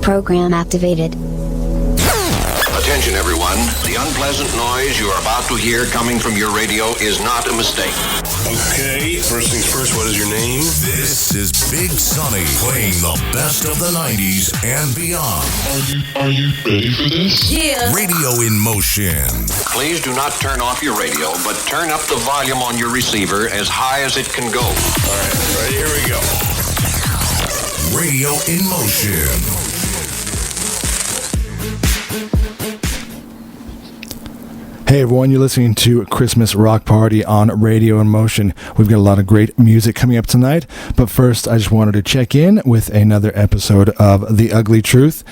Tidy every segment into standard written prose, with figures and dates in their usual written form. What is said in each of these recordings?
program activated. Attention everyone, the unpleasant noise you are about to hear coming from your radio is not a mistake. Okay, first things first, what is your name? This is Big Sonny playing the best of the 90s and beyond. Are you ready for this? Yeah. Radio in motion. Please do not turn off your radio, but turn up the volume on your receiver as high as it can go. All right, here we go. Radio in motion. Hey everyone, you're listening to Christmas Rock Party on Radio in Motion. We've got a lot of great music coming up tonight, but first I just wanted to check in with another episode of The Ugly Truth.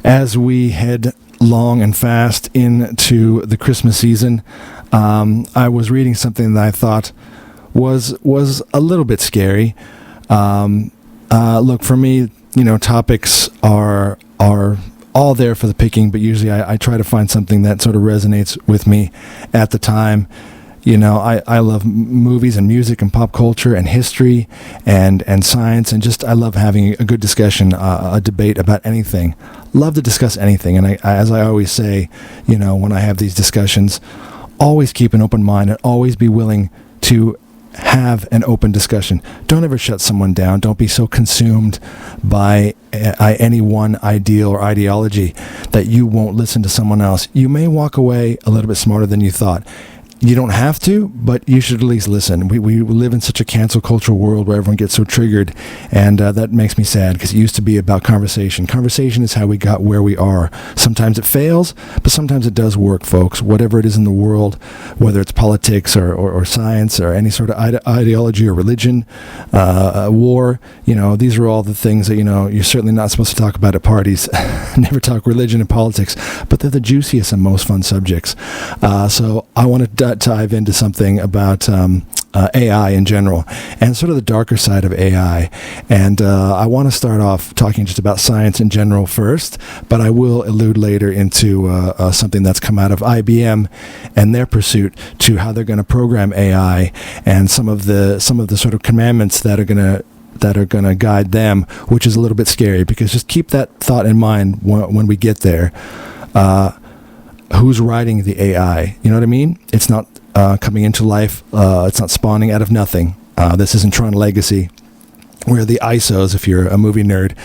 As we head long and fast into the Christmas season, I was reading something that I thought was a little bit scary. Look, for me, topics are all there for the picking, but usually I try to find something that sort of resonates with me at the time. I love movies and music and pop culture and history and science, and just I love having a good discussion, a debate about anything. Love to discuss anything, and as I always say, when I have these discussions, always keep an open mind and always be willing to have an open discussion. Don't ever shut someone down. Don't be so consumed by any one ideal or ideology that you won't listen to someone else. You may walk away a little bit smarter than you thought. You don't have to, but you should at least listen. We live in such a cancel culture world where everyone gets so triggered, and that makes me sad because it used to be about conversation. Conversation is how we got where we are. Sometimes it fails, but sometimes it does work, folks. Whatever it is in the world, whether it's politics or science or any sort of ideology or religion, war, these are all the things that, you're certainly not supposed to talk about at parties. Never talk religion and politics, but they're the juiciest and most fun subjects. So I want to dive into something about AI in general and sort of the darker side of AI. And I want to start off talking just about science in general first, but I will allude later into something that's come out of IBM and their pursuit to how they're going to program AI and some of the sort of commandments that are going to guide them, which is a little bit scary, because just keep that thought in mind when we get there. Who's writing the AI? You know what I mean? It's not coming into life. It's not spawning out of nothing. This isn't Tron Legacy, where the ISOs, if you're a movie nerd,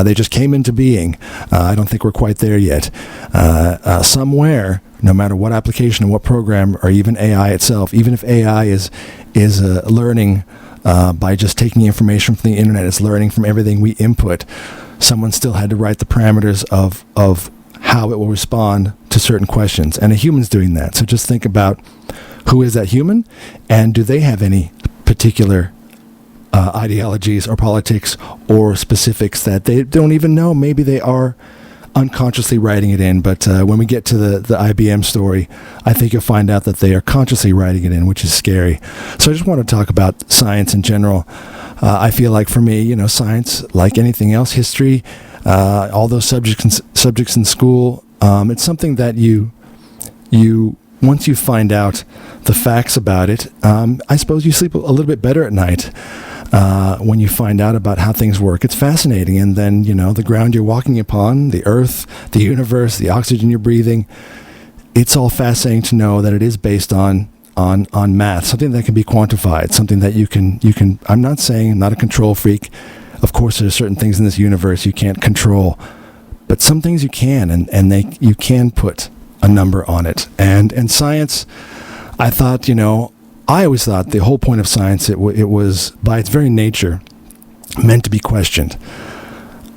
they just came into being. I don't think we're quite there yet. Somewhere, no matter what application and what program, or even AI itself, even if AI is learning by just taking information from the internet, it's learning from everything we input, someone still had to write the parameters of how it will respond to certain questions, and a human's doing that. So just think about who is that human, and do they have any particular ideologies or politics or specifics that they don't even know? Maybe they are unconsciously writing it in, but when we get to the IBM story, I think you'll find out that they are consciously writing it in, which is scary. So I just want to talk about science in general. I feel like for me, science, like anything else, history, all those subjects in school, it's something that you once you find out the facts about it, I suppose you sleep a little bit better at night when you find out about how things work. It's fascinating, and then the ground you're walking upon, the earth, the universe, the oxygen you're breathing, it's all fascinating to know that it is based on math, something that can be quantified, something that you can. I'm not saying I'm not a control freak. Of course, there are certain things in this universe you can't control, but some things you can, and you can put a number on it. And science, I thought, I always thought the whole point of science, it was by its very nature meant to be questioned.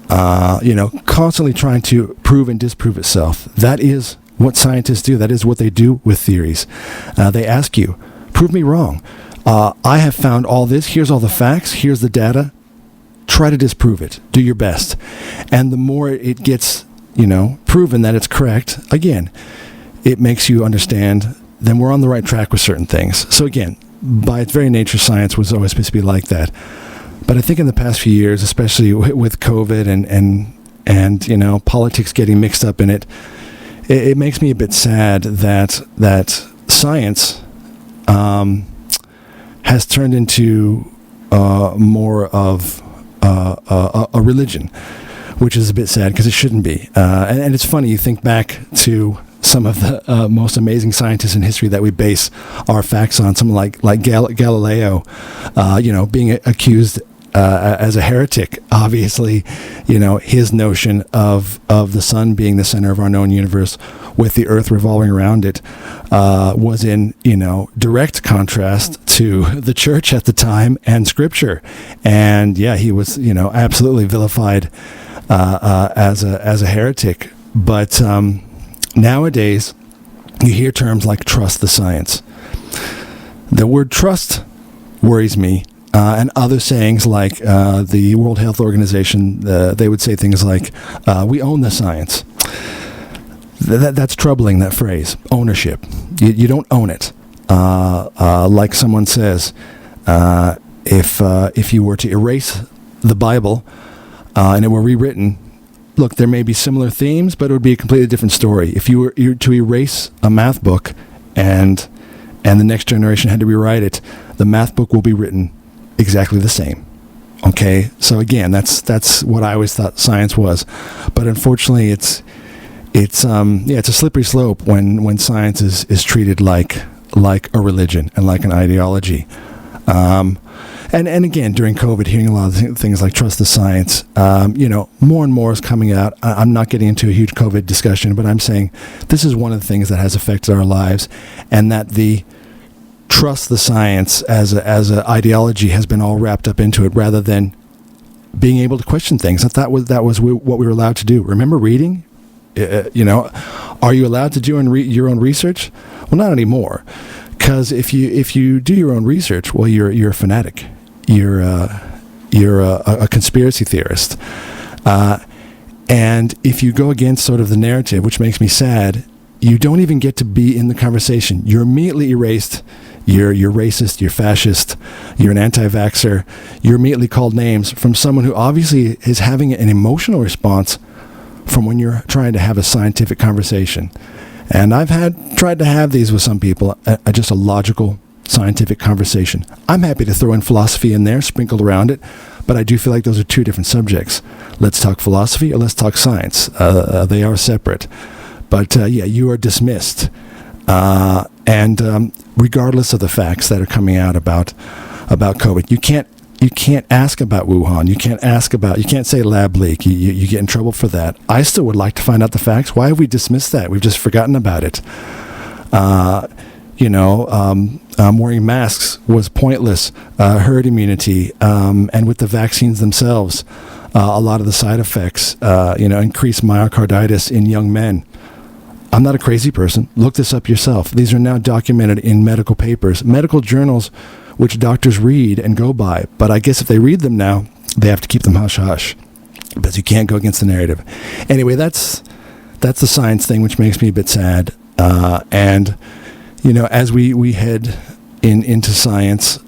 Constantly trying to prove and disprove itself. That is what scientists do. That is what they do with theories. They ask you, prove me wrong. I have found all this. Here's all the facts. Here's the data. Try to disprove it. Do your best. And the more it gets, proven that it's correct, again, it makes you understand then we're on the right track with certain things. So again, by its very nature, science was always supposed to be like that. But I think in the past few years, especially with COVID and politics getting mixed up in it, it makes me a bit sad that science has turned into more of a religion, which is a bit sad because it shouldn't be. And it's funny, you think back to some of the most amazing scientists in history that we base our facts on, someone like Galileo, being accused as a heretic. Obviously, his notion of the sun being the center of our known universe with the earth revolving around it was in, direct contrast to the church at the time and scripture. And yeah, he was, absolutely vilified as a heretic. But nowadays, you hear terms like trust the science. The word trust worries me. And other sayings like the World Health Organization, they would say things like, we own the science. That's troubling, that phrase, ownership. You don't own it. Like someone says, if you were to erase the Bible and it were rewritten, look, there may be similar themes, but it would be a completely different story. If you were to erase a math book and the next generation had to rewrite it, the math book will be written exactly the same. Okay, so again, that's what I always thought science was, but unfortunately, it's a slippery slope when science is treated like a religion and like an ideology. And again, during COVID, hearing a lot of things like trust the science, more and more is coming out. I'm not getting into a huge COVID discussion, but I'm saying this is one of the things that has affected our lives, and that the trust the science as a ideology has been all wrapped up into it, rather than being able to question things. That was what we were allowed to do. Remember reading? Are you allowed to do your own research? Well, not anymore, because if you do your own research, well, you're a fanatic. You're a conspiracy theorist, and if you go against sort of the narrative, which makes me sad, you don't even get to be in the conversation. You're immediately erased. You're racist, you're fascist, you're an anti-vaxxer. You're immediately called names from someone who obviously is having an emotional response from when you're trying to have a scientific conversation. And I've tried to have these with some people, just a logical scientific conversation. I'm happy to throw in philosophy in there, sprinkled around it, but I do feel like those are two different subjects. Let's talk philosophy or let's talk science. They are separate. But you are dismissed. And regardless of the facts that are coming out about COVID, you can't ask about Wuhan. You can't say lab leak. You get in trouble for that. I still would like to find out the facts. Why have we dismissed that? We've just forgotten about it. Wearing masks was pointless. Herd immunity, and with the vaccines themselves, a lot of the side effects, increased myocarditis in young men. I'm not a crazy person. Look this up yourself. These are now documented in medical papers, medical journals, which doctors read and go by. But I guess if they read them now, they have to keep them hush-hush, because you can't go against the narrative. Anyway, that's the science thing, which makes me a bit sad. And as we head into science,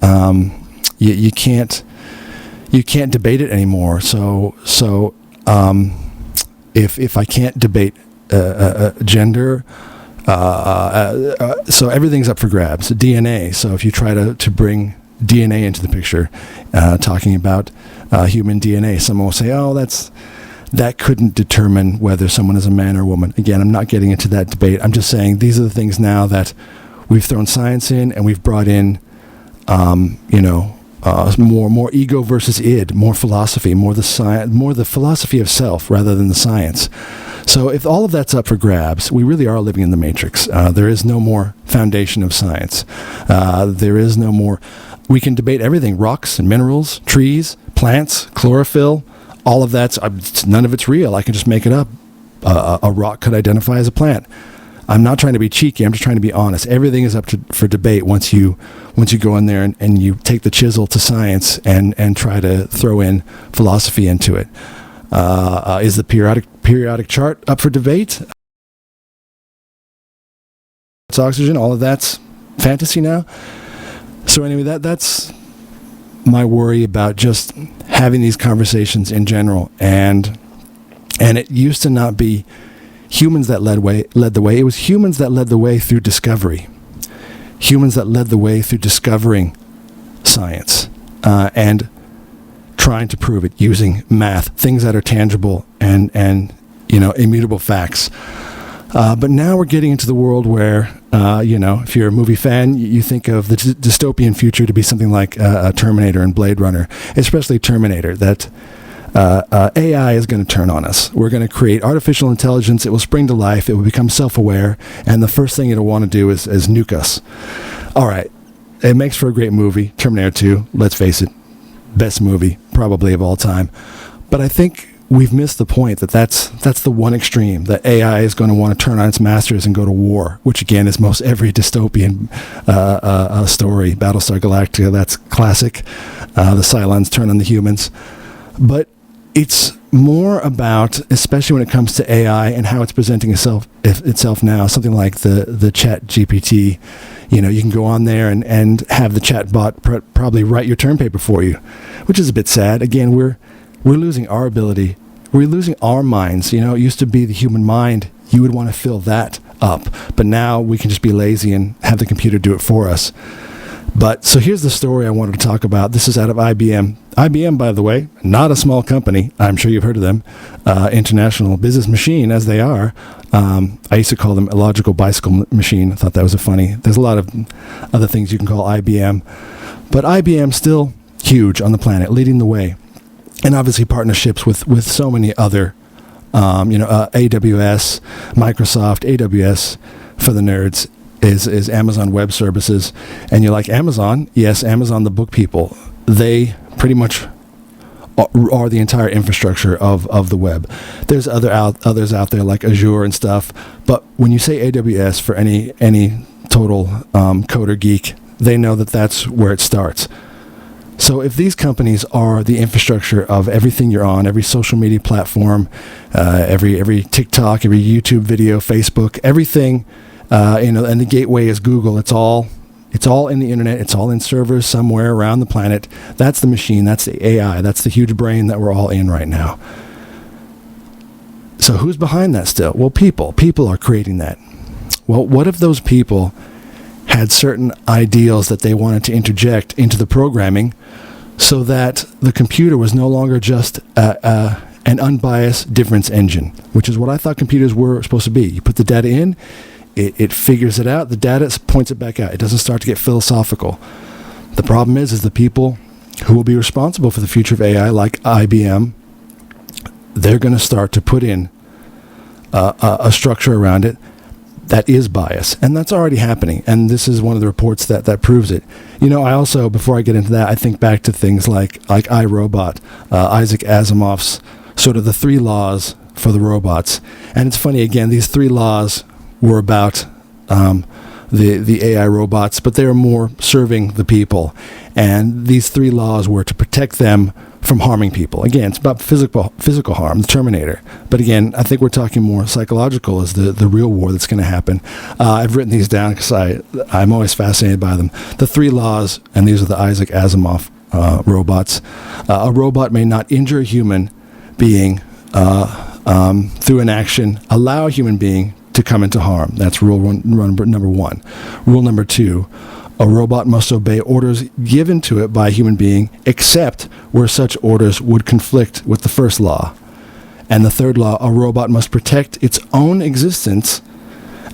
you can't debate it anymore. So if I can't debate gender, so everything's up for grabs. DNA. So if you try to bring DNA into the picture, talking about human DNA, someone will say, "Oh, that couldn't determine whether someone is a man or a woman." Again, I'm not getting into that debate. I'm just saying these are the things now that we've thrown science in, and we've brought in, more ego versus id, more philosophy, more the philosophy of self rather than the science. So if all of that's up for grabs, we really are living in the matrix. There is no more foundation of science. There is no more. We can debate everything: rocks and minerals, trees, plants, chlorophyll. All of that's none of it's real. I can just make it up. A rock could identify as a plant. I'm not trying to be cheeky. I'm just trying to be honest. Everything is up for debate once you go in there and you take the chisel to science and try to throw in philosophy into it. Is the periodic chart up for debate? It's oxygen. All of that's fantasy now. So anyway, that's my worry about just having these conversations in general. And it used to not be humans that led the way. It was humans that led the way through discovery. Humans that led the way through discovering science and trying to prove it using math, things that are tangible and immutable facts. But now we're getting into the world where, if you're a movie fan, you think of the dystopian future to be something like Terminator and Blade Runner, especially Terminator, that AI is going to turn on us. We're going to create artificial intelligence. It will spring to life. It will become self-aware. And the first thing it'll want to do is nuke us. All right. It makes for a great movie. Terminator 2, let's face it, best movie probably of all time. But I think we've missed the point that's the one extreme, that AI is going to want to turn on its masters and go to war, which again is most every dystopian story. Battlestar Galactica, that's classic. The Cylons turn on the humans. But it's more about, especially when it comes to AI and how it's presenting itself now, something like the Chat GPT. You can go on there and have the chat bot probably write your term paper for you, which is a bit sad. Again, we're losing our ability. We're losing our minds. It used to be the human mind. You would want to fill that up. But now we can just be lazy and have the computer do it for us. But so here's the story I wanted to talk about. This is out of IBM. IBM, by the way, not a small company. I'm sure you've heard of them. International business machine, as they are. I used to call them a logical bicycle machine. I thought that was funny. There's a lot of other things you can call IBM. But IBM still huge on the planet, leading the way. And obviously partnerships with so many other, AWS, Microsoft, AWS for the nerds. Is Amazon Web Services. And you're like, Amazon? Yes, Amazon, the book people. They pretty much are the entire infrastructure of the web. There's others out there like Azure and stuff. But when you say AWS for any total coder geek, they know that that's where it starts. So if these companies are the infrastructure of everything you're on, every social media platform, every TikTok, every YouTube video, Facebook, everything, and the gateway is Google. It's all in the internet. It's all in servers somewhere around the planet. That's the machine. That's the AI. That's the huge brain that we're all in right now. So who's behind that still? Well, people are creating that. Well, what if those people had certain ideals that they wanted to interject into the programming so that the computer was no longer just an unbiased difference engine, which is what I thought computers were supposed to be. You put the data in, it figures it out, the data points it back out. It doesn't start to get philosophical. The problem is the people who will be responsible for the future of AI, like IBM, they're going to start to put in a structure around it that is bias, and that's already happening. And this is one of the reports that proves it. I also, before I get into that, I think back to things like iRobot, Isaac Asimov's sort of the 3 laws for the robots. And it's funny, again, these 3 laws were about the AI robots, but they were more serving the people. And these 3 laws were to protect them from harming people. Again, it's about physical harm, the Terminator. But again, I think we're talking more psychological as the real war that's going to happen. I've written these down because I'm always fascinated by them. The 3 laws, and these are the Isaac Asimov robots. A robot may not injure a human being through an action, allow a human being to come into harm. That's rule number 1. Rule number 2, a robot must obey orders given to it by a human being, except where such orders would conflict with the first law. And the 3rd law, a robot must protect its own existence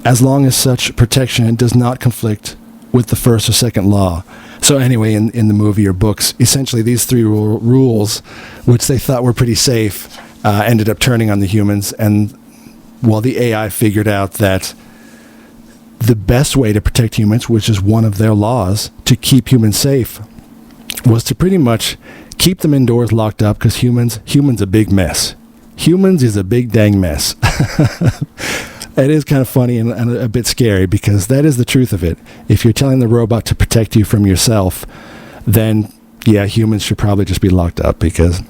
as long as such protection does not conflict with the first or second law. So anyway, in the movie or books, essentially these 3 rules, which they thought were pretty safe, ended up turning on the humans. And the AI figured out that the best way to protect humans, which is one of their laws, to keep humans safe, was to pretty much keep them indoors locked up, because humans a big mess. Humans is a big dang mess. It is kind of funny and a bit scary, because that is the truth of it. If you're telling the robot to protect you from yourself, then yeah, humans should probably just be locked up, because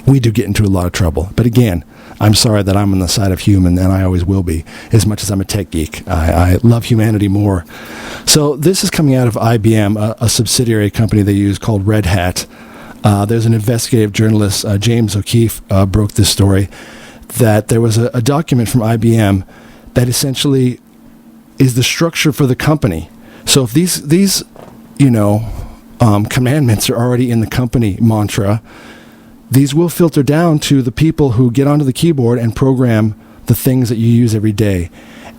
we do get into a lot of trouble. But again, I'm sorry that I'm on the side of human, and I always will be, as much as I'm a tech geek. I love humanity more. So this is coming out of IBM, a subsidiary company they use called Red Hat. There's an investigative journalist, James O'Keefe, broke this story, that there was a document from IBM that essentially is the structure for the company. So if these commandments are already in the company mantra, these will filter down to the people who get onto the keyboard and program the things that you use every day.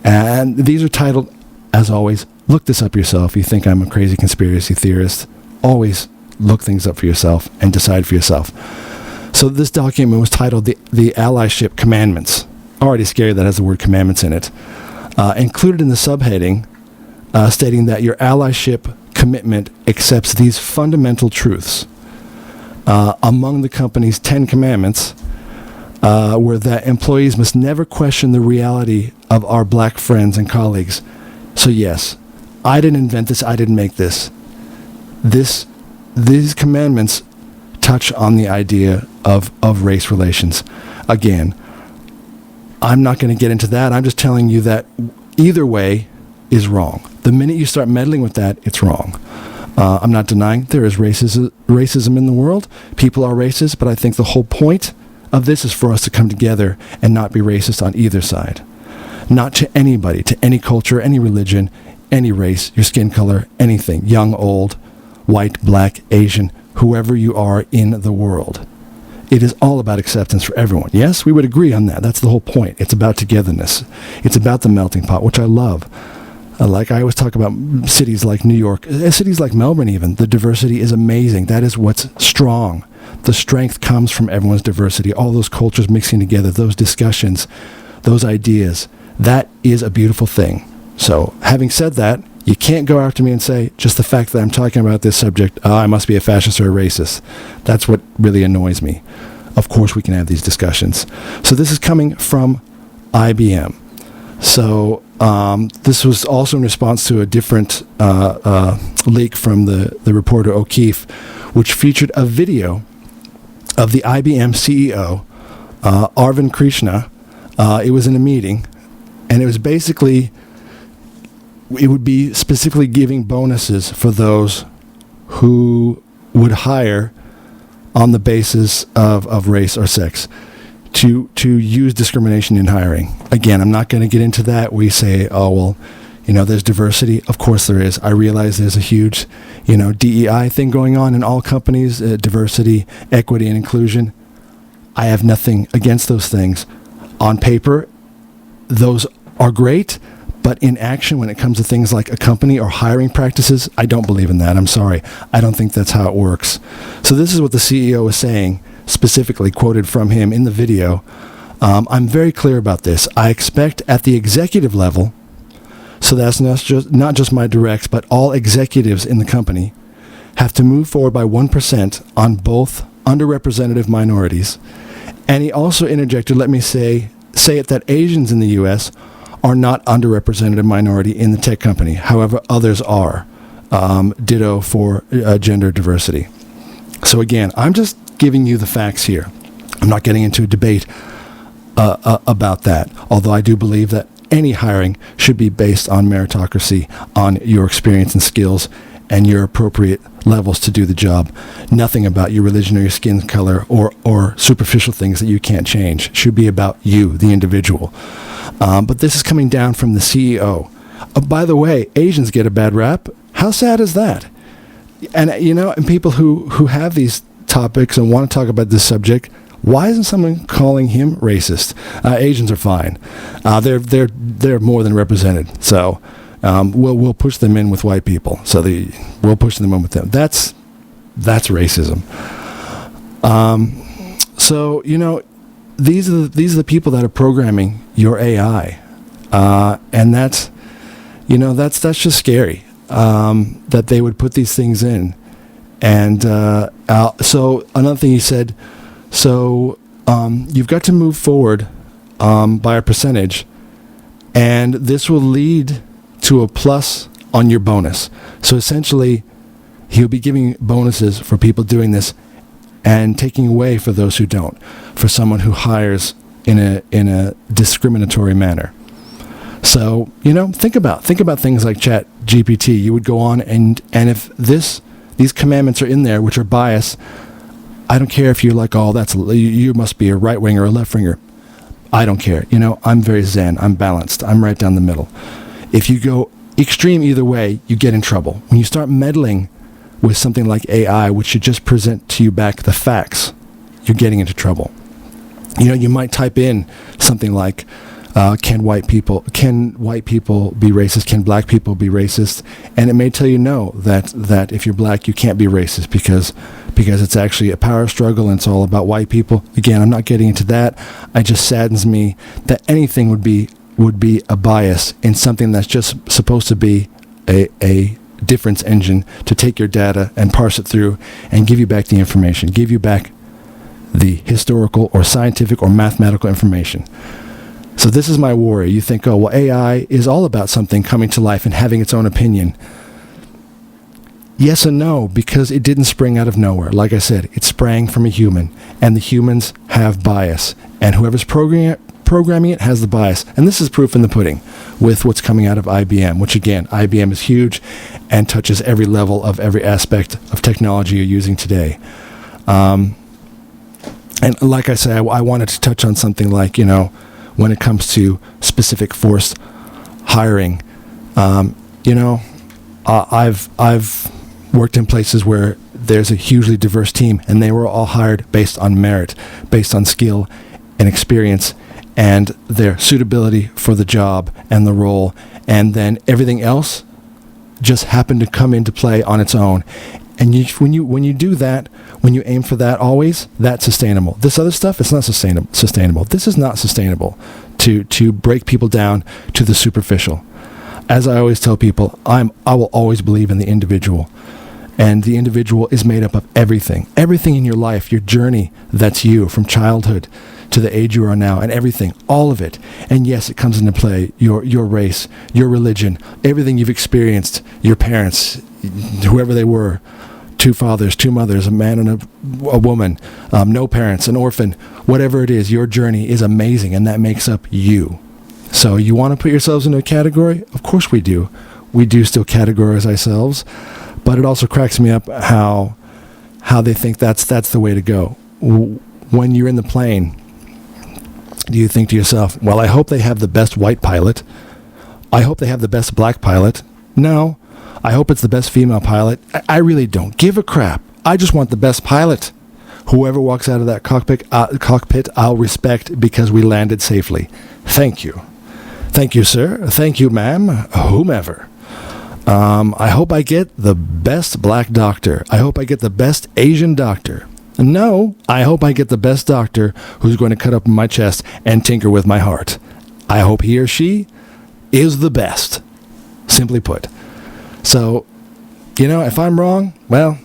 And these are titled, as always, look this up yourself. You think I'm a crazy conspiracy theorist, always look things up for yourself and decide for yourself. So this document was titled the Allyship Commandments. Already scary that has the word commandments in it. Included in the subheading, stating that your allyship commitment accepts these fundamental truths. Among the company's 10 commandments were that employees must never question the reality of our black friends and colleagues. So yes, I didn't invent this, I didn't make this. These commandments touch on the idea of race relations. Again, I'm not going to get into that. I'm just telling you that either way is wrong. The minute you start meddling with that, it's wrong. I'm not denying there is racism in the world. People are racist, but I think the whole point of this is for us to come together and not be racist on either side. Not to anybody, to any culture, any religion, any race, your skin color, anything, young, old, white, black, Asian, whoever you are in the world. It is all about acceptance for everyone. Yes, we would agree on that. That's the whole point. It's about togetherness. It's about the melting pot, which I love. Like I always talk about cities like New York, cities like Melbourne even, the diversity is amazing. That is what's strong. The strength comes from everyone's diversity, all those cultures mixing together, those discussions, those ideas. That is a beautiful thing. So having said that, you can't go after me and say, just the fact that I'm talking about this subject, I must be a fascist or a racist. That's what really annoys me. Of course we can have these discussions. So this is coming from IBM. So this was also in response to a different leak from the reporter O'Keefe, which featured a video of the IBM CEO, Arvind Krishna. It was in a meeting, and it was basically, it would be specifically giving bonuses for those who would hire on the basis of race or sex. To use discrimination in hiring. Again, I'm not going to get into that. We say, oh, well, there's diversity. Of course there is. I realize there's a huge, DEI thing going on in all companies, diversity, equity, and inclusion. I have nothing against those things. On paper, those are great, but in action, when it comes to things like a company or hiring practices, I don't believe in that. I'm sorry. I don't think that's how it works. So this is what the CEO is saying, specifically quoted from him in the video. I'm very clear about this. I expect at the executive level, so that's not just my directs, but all executives in the company have to move forward by 1% on both underrepresented minorities. And he also interjected, let me say it, that Asians in the U.S. are not underrepresented minority in the tech company. However, others are. Ditto for gender diversity. So again, I'm just giving you the facts here. I'm not getting into a debate about that, although I do believe that any hiring should be based on meritocracy, on your experience and skills, and your appropriate levels to do the job. Nothing about your religion or your skin color or superficial things that you can't change. It should be about you, the individual. But this is coming down from the CEO. By the way, Asians get a bad rap. How sad is that? And, and people who have these topics and want to talk about this subject, why isn't someone calling him racist? Asians are fine. They're more than represented. So we'll push them in with white people. So we'll push them in with them. That's racism. So these are the people that are programming your AI, and that's just scary. That they would put these things in. And so another thing he said, you've got to move forward by a percentage, and this will lead to a plus on your bonus. So essentially, he'll be giving bonuses for people doing this and taking away for those who don't, for someone who hires in a discriminatory manner. So, think about things like Chat GPT. You would go on and if these commandments are in there, which are biased, I don't care if you're like, oh, you must be a right winger or a left winger. I don't care. I'm very zen. I'm balanced. I'm right down the middle. If you go extreme either way, you get in trouble. When you start meddling with something like AI, which should just present to you back the facts, you're getting into trouble. You might type in something like, can white people be racist? Can black people be racist? And it may tell you no, that if you're black, you can't be racist because it's actually a power struggle and it's all about white people. Again, I'm not getting into that. It just saddens me that anything would be a bias in something that's just supposed to be a difference engine to take your data and parse it through and give you back the information, give you back the historical or scientific or mathematical information. So this is my worry. You think, oh, well, AI is all about something coming to life and having its own opinion. Yes and no, because it didn't spring out of nowhere. Like I said, it sprang from a human, and the humans have bias. And whoever's programming it has the bias. And this is proof in the pudding with what's coming out of IBM, which again, IBM is huge and touches every level of every aspect of technology you're using today. And like I say, I wanted to touch on something like, when it comes to specific forced hiring, I've worked in places where there's a hugely diverse team, and they were all hired based on merit, based on skill and experience, and their suitability for the job and the role, and then everything else just happened to come into play on its own. And when you do that, when you aim for that always, that's sustainable. This other stuff, it's not sustainable. This is not sustainable to break people down to the superficial. As I always tell people, I will always believe in the individual. And the individual is made up of everything. Everything in your life, your journey, that's you, from childhood to the age you are now, and everything, all of it. And yes, it comes into play, your race, your religion, everything you've experienced, your parents, whoever they were, 2 fathers, 2 mothers, a man and a woman, no parents, an orphan, whatever it is, your journey is amazing, and that makes up you. So you want to put yourselves into a category? Of course we do. We do still categorize ourselves, but it also cracks me up how they think that's the way to go. When you're in the plane, do you think to yourself, well, I hope they have the best white pilot. I hope they have the best black pilot. No, I hope it's the best female pilot. I really don't give a crap. I just want the best pilot. Whoever walks out of that cockpit, I'll respect because we landed safely. Thank you. Thank you, sir. Thank you, ma'am. Whomever. I hope I get the best black doctor. I hope I get the best Asian doctor. No, I hope I get the best doctor who's going to cut up my chest and tinker with my heart. I hope he or she is the best. Simply put. So, if I'm wrong, well,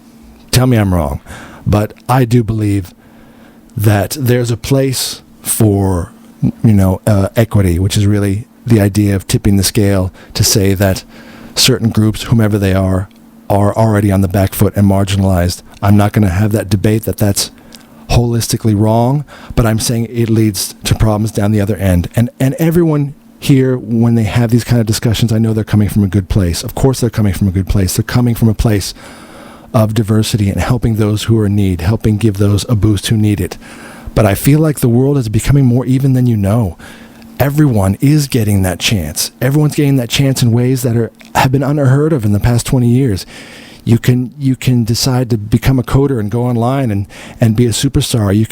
tell me I'm wrong. But I do believe that there's a place for, equity, which is really the idea of tipping the scale to say that certain groups, whomever they are already on the back foot and marginalized. I'm not going to have that debate that's holistically wrong, but I'm saying it leads to problems down the other end. And everyone here, when they have these kind of discussions, I know they're coming from a good place. Of course they're coming from a good place. They're coming from a place of diversity and helping those who are in need, helping give those a boost who need it. But I feel like the world is becoming more even than you know. Everyone is getting that chance. Everyone's getting that chance in ways that have been unheard of in the past 20 years. You can decide to become a coder and go online and be a superstar. You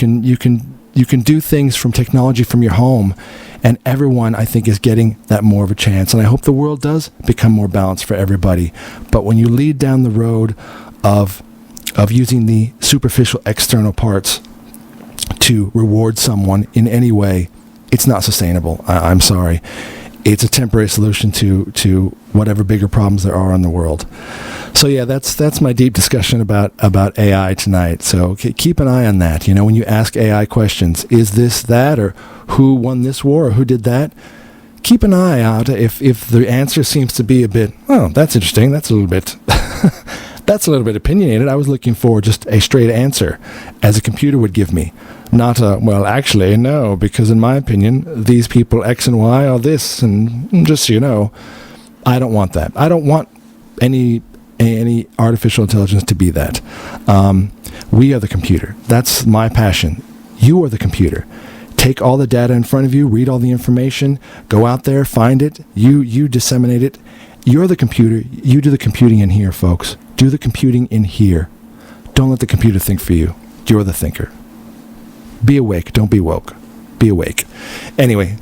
can do things from technology from your home, and everyone, I think, is getting that more of a chance. And I hope the world does become more balanced for everybody. But when you lead down the road of using the superficial external parts to reward someone in any way, it's not sustainable. I'm sorry. It's a temporary solution to whatever bigger problems there are in the world. So yeah, that's my deep discussion about AI tonight. So keep an eye on that. When you ask AI questions, is this that, or who won this war, or who did that? Keep an eye out if the answer seems to be a bit, oh, that's interesting. That's a little bit that's a little bit opinionated. I was looking for just a straight answer, as a computer would give me. Not well, actually, no, because in my opinion, these people X and Y are this, and just so you know, I don't want that. I don't want any artificial intelligence to be that. We are the computer. That's my passion. You are the computer. Take all the data in front of you, read all the information, go out there, find it, you disseminate it. You're the computer. You do the computing in here, folks. Do the computing in here. Don't let the computer think for you. You're the thinker. Be awake. Don't be woke. Be awake. Anyway,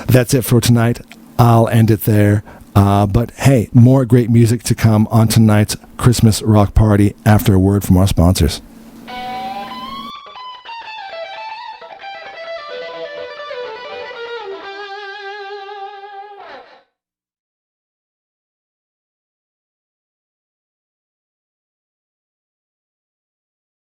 that's it for tonight. I'll end it there. But hey, more great music to come on tonight's Christmas rock party after a word from our sponsors.